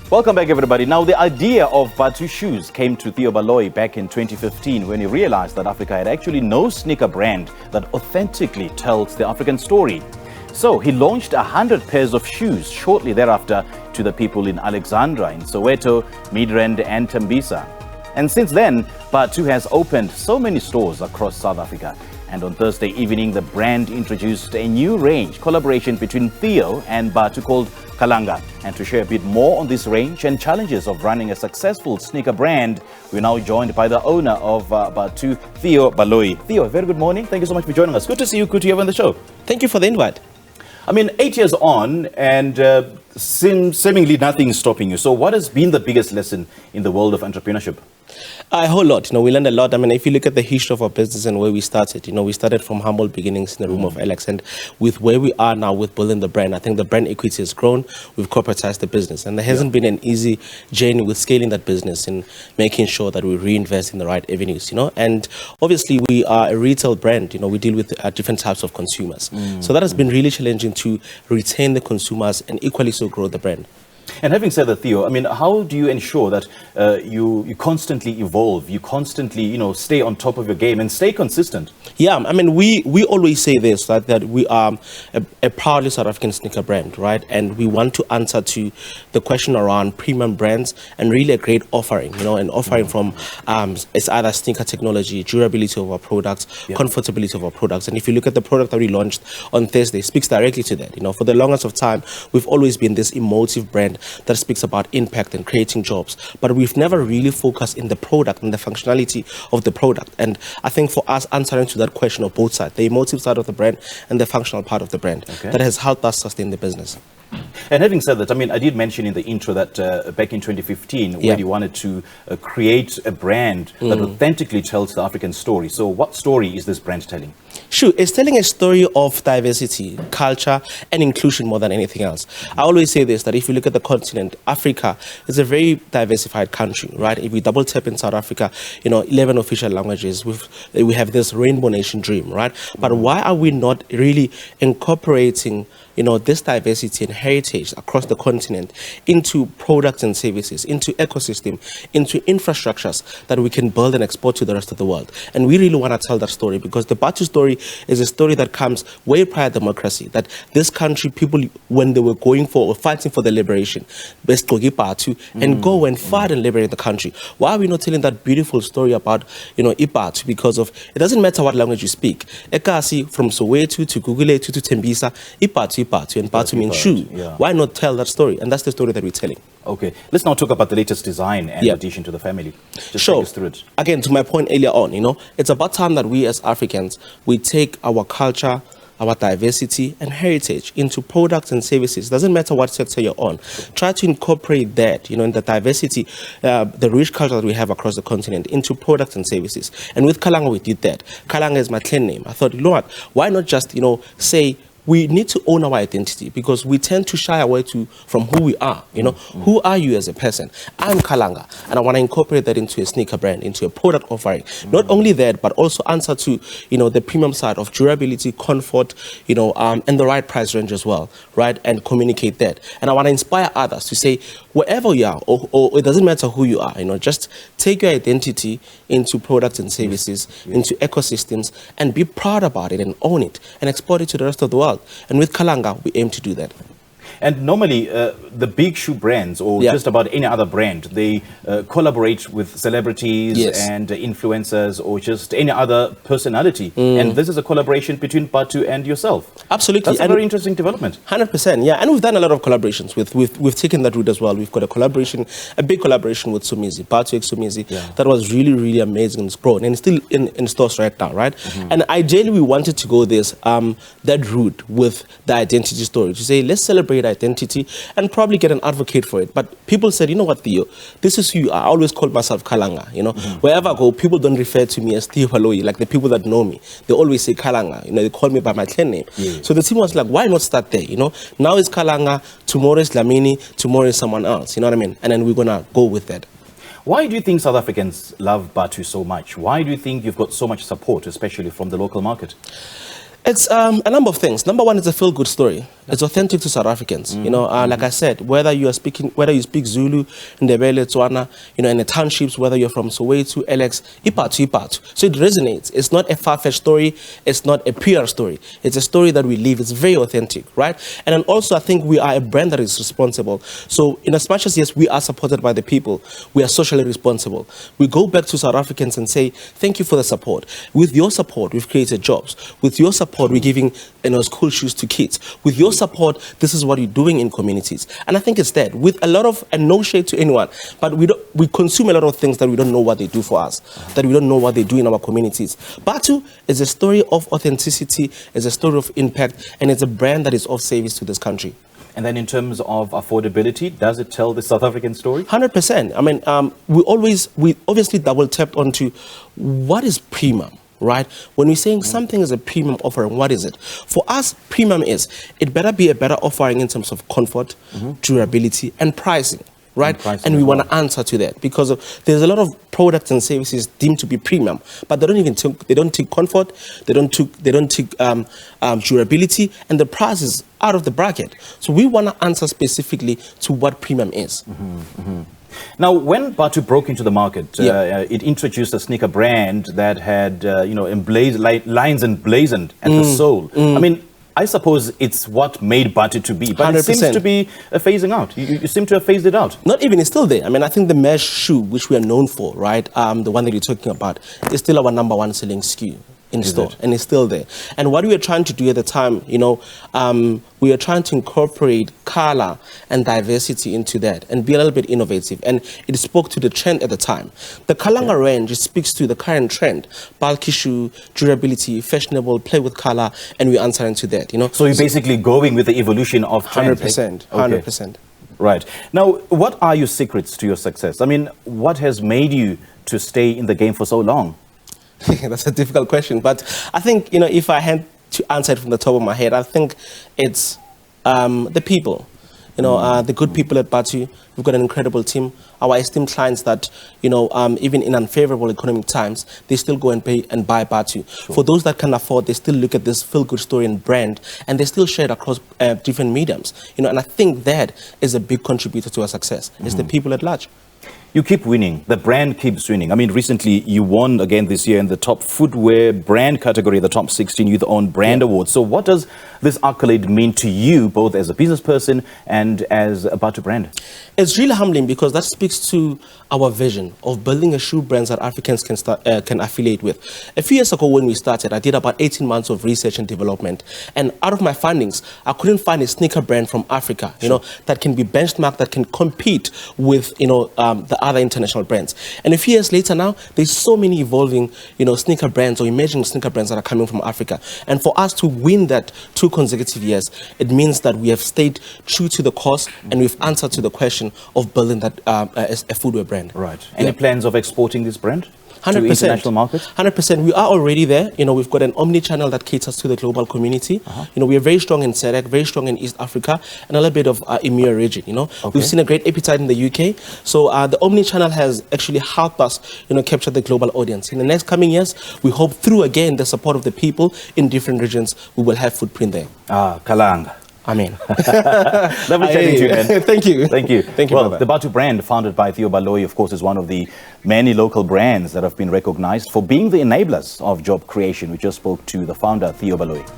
Welcome back, everybody. Now, the idea of Bathu shoes came to Theo Baloyi back in 2015 when he realized that Africa had actually no sneaker brand that authentically tells the African story. So he launched 100 pairs of shoes shortly thereafter to the people in Alexandra, in Soweto, Midrand and Thembisa. And since then, Bathu has opened so many stores across South Africa. And on Thursday evening, the brand introduced a new range collaboration between Theo and Bathu called Khalanga. And to share a bit more on this range and challenges of running a successful sneaker brand, we're now joined by the owner of Bathu Theo Baloyi. Theo, very good morning. Thank you so much for joining us. Good to see you. Good to have you on the show. Thank you for the invite. I mean, 8 years on and seemingly nothing is stopping you. So what has been the biggest lesson in the world of entrepreneurship? A whole lot. We learned a lot. I mean, if you look at the history of our business and where we started, we started from humble beginnings in the room of Alex, and with where we are now with building the brand, I think the brand equity has grown. We've corporatized the business, and there hasn't been an easy journey with scaling that business and making sure that we reinvest in the right avenues, And obviously, we are a retail brand. We deal with different types of consumers. So that has been really challenging to retain the consumers and equally so grow the brand. And having said that, Theo, I mean, how do you ensure that you constantly evolve, you constantly, stay on top of your game and stay consistent? Yeah, I mean, we always say this, that we are a proudly South African sneaker brand, right? And we want to answer to the question around premium brands and really a great offering, an offering from it's either sneaker technology, durability of our products, comfortability of our products. And if you look at the product that we launched on Thursday, it speaks directly to that. For the longest of time, we've always been this emotive brand that speaks about impact and creating jobs, but we've never really focused in the product and the functionality of the product. And I think for us, answering to that question of both sides, the emotive side of the brand and the functional part of the brand, that has helped us sustain the business. And having said that, I mean, I did mention in the intro that back in 2015, when you wanted to create a brand that authentically tells the African story. So what story is this brand telling? Sure, it's telling a story of diversity, culture, and inclusion more than anything else. I always say this, that if you look at the continent, Africa is a very diversified country, right? If we double tap in South Africa, 11 official languages, we have this rainbow nation dream, right? But why are we not really incorporating this diversity and heritage across the continent into products and services, into ecosystem, into infrastructures that we can build and export to the rest of the world? And we really want to tell that story, because the Bathu story is a story that comes way prior to democracy, that this country, people, when they were going for or fighting for the liberation, and go and fight and liberate the country. Why are we not telling that beautiful story about, Bathu? Because of, it doesn't matter what language you speak. Ekasi, from Soweto to Google to Thembisa, Bathu, and Bathu means shoe. Why not tell that story? And that's the story that we're telling. Okay, let's now talk about the latest design and addition to the family. Just take us through it. Again, to my point earlier on, it's about time that we as Africans, we take our culture, our diversity and heritage into products and services. Doesn't matter what sector you're on. Try to incorporate that, in the diversity, the rich culture that we have across the continent into products and services. And with Khalanga, we did that. Khalanga is my clan name. I thought, why not just, say, we need to own our identity, because we tend to shy away from who we are. Who are you as a person? I'm Khalanga, and I want to incorporate that into a sneaker brand, into a product offering. Not only that, but also answer to the premium side of durability, comfort, and the right price range as well, right? And communicate that. And I want to inspire others to say, wherever you are, or it doesn't matter who you are, just take your identity into products and services, into ecosystems, and be proud about it and own it and export it to the rest of the world. And with Khalanga, we aim to do that. And normally, the big shoe brands, or just about any other brand, they collaborate with celebrities and influencers, or just any other personality. And this is a collaboration between Bathu and yourself. Absolutely. That's a very interesting development. 100%, yeah. And we've done a lot of collaborations. We've taken that route as well. We've got a big collaboration with Sumizi, Bathu x Sumizi. That was really, really amazing. It's grown, and it's still in stores right now, right? And ideally, we wanted to go that route with the identity story, to say, let's celebrate identity and probably get an advocate for it. But people said, what, Theo, this is who you are. I always call myself Khalanga, Wherever I go, people don't refer to me as Theo Baloyi, like the people that know me. They always say Khalanga, they call me by my clan name. So the team was like, why not start there, Now it's Khalanga, tomorrow is Lamini, tomorrow is someone else, you know what I mean? And then we're going to go with that. Why do you think South Africans love Bathu so much? Why do you think you've got so much support, especially from the local market? It's a number of things. Number one, it's a feel-good story. It's authentic to South Africans. You know, like I said, whether you speak Zulu, Ndebele, Tswana, you know, in the townships, whether you're from Soweto, Alex, Ipatu. So it resonates. It's not a far-fetched story. It's not a PR story. It's a story that we live. It's very authentic, right? And then also, I think we are a brand that is responsible. So in as much as, yes, we are supported by the people, we are socially responsible. We go back to South Africans and say, thank you for the support. With your support, we've created jobs. With your support, we're giving, you know, school shoes to kids. With your support, this is what you're doing in communities. And I think it's that. With a lot of, and no shade to anyone, but we consume a lot of things that we don't know what they do for us, that we don't know what they do in our communities. Bathu is a story of authenticity, is a story of impact, and it's a brand that is of service to this country. And then in terms of affordability, does it tell the South African story? 100%. I mean, we obviously double tapped onto what is premium. Right? When we're saying something is a premium offering, what is it? For us, premium is, it better be a better offering in terms of comfort, durability, and pricing. Right? And we want to answer to that because there's a lot of products and services deemed to be premium, but they don't take comfort, they don't take durability, and the price is out of the bracket. So we want to answer specifically to what premium is. Now, when Bathu broke into the market, it introduced a sneaker brand that had, lines emblazoned at the sole. I mean, I suppose it's what made Bathu to be, but 100%. It seems to be phasing out. You seem to have phased it out. Not even, it's still there. I mean, I think the mesh shoe, which we are known for, right, the one that you're talking about, is still our #1 selling SKU in store, and it's still there. And what we were trying to do at the time, you know, we were trying to incorporate color and diversity into that and be a little bit innovative. And it spoke to the trend at the time. The Khalanga range speaks to the current trend: bulky shoe, durability, fashionable, play with color, and we answer into that. You know, so you're basically going with the evolution of trend. 100%, 100%. Right. Now, what are your secrets to your success? I mean, what has made you to stay in the game for so long? That's a difficult question, but I think, you know, if I had to answer it from the top of my head, I think it's the people. You know, the good people at Bathu. We've got an incredible team. Our esteemed clients that, you know, even in unfavorable economic times, they still go and pay and buy Bathu. Sure. For those that can afford, they still look at this feel-good story and brand, and they still share it across different mediums. You know, and I think that is a big contributor to our success. It's the people at large. You keep winning. The brand keeps winning. I mean, recently you won again this year in the top footwear brand category, the top 16 Youth-Owned Brand Awards. So what does this accolade mean to you, both as a business person and as a Bathu brand? It's really humbling because that speaks to our vision of building a shoe brand that Africans can affiliate with. A few years ago when we started, I did about 18 months of research and development. And out of my findings, I couldn't find a sneaker brand from Africa, you know, that can be benchmarked, that can compete with, you know, the other international brands. And a few years later now, there's so many evolving, you know, sneaker brands or emerging sneaker brands that are coming from Africa. And for us to win that 2 consecutive years, it means that we have stayed true to the cause and we've answered to the question of building that as a footwear brand. Right. Any plans of exporting this brand? 100%. To international markets? 100%. We are already there. You know, we've got an omni-channel that caters to the global community. You know, we are very strong in SADC, very strong in East Africa, and a little bit of EMEA region, you know. We've seen a great appetite in the UK. So the omni-channel has actually helped us, you know, capture the global audience. In the next coming years, we hope through, again, the support of the people in different regions, we will have footprint there. Khalanga. Amen. Lovely chatting to you, man. Thank you. Thank you. Thank you, well, brother. the Bathu brand, founded by Theo Baloyi, of course, is one of the many local brands that have been recognized for being the enablers of job creation. We just spoke to the founder, Theo Baloyi.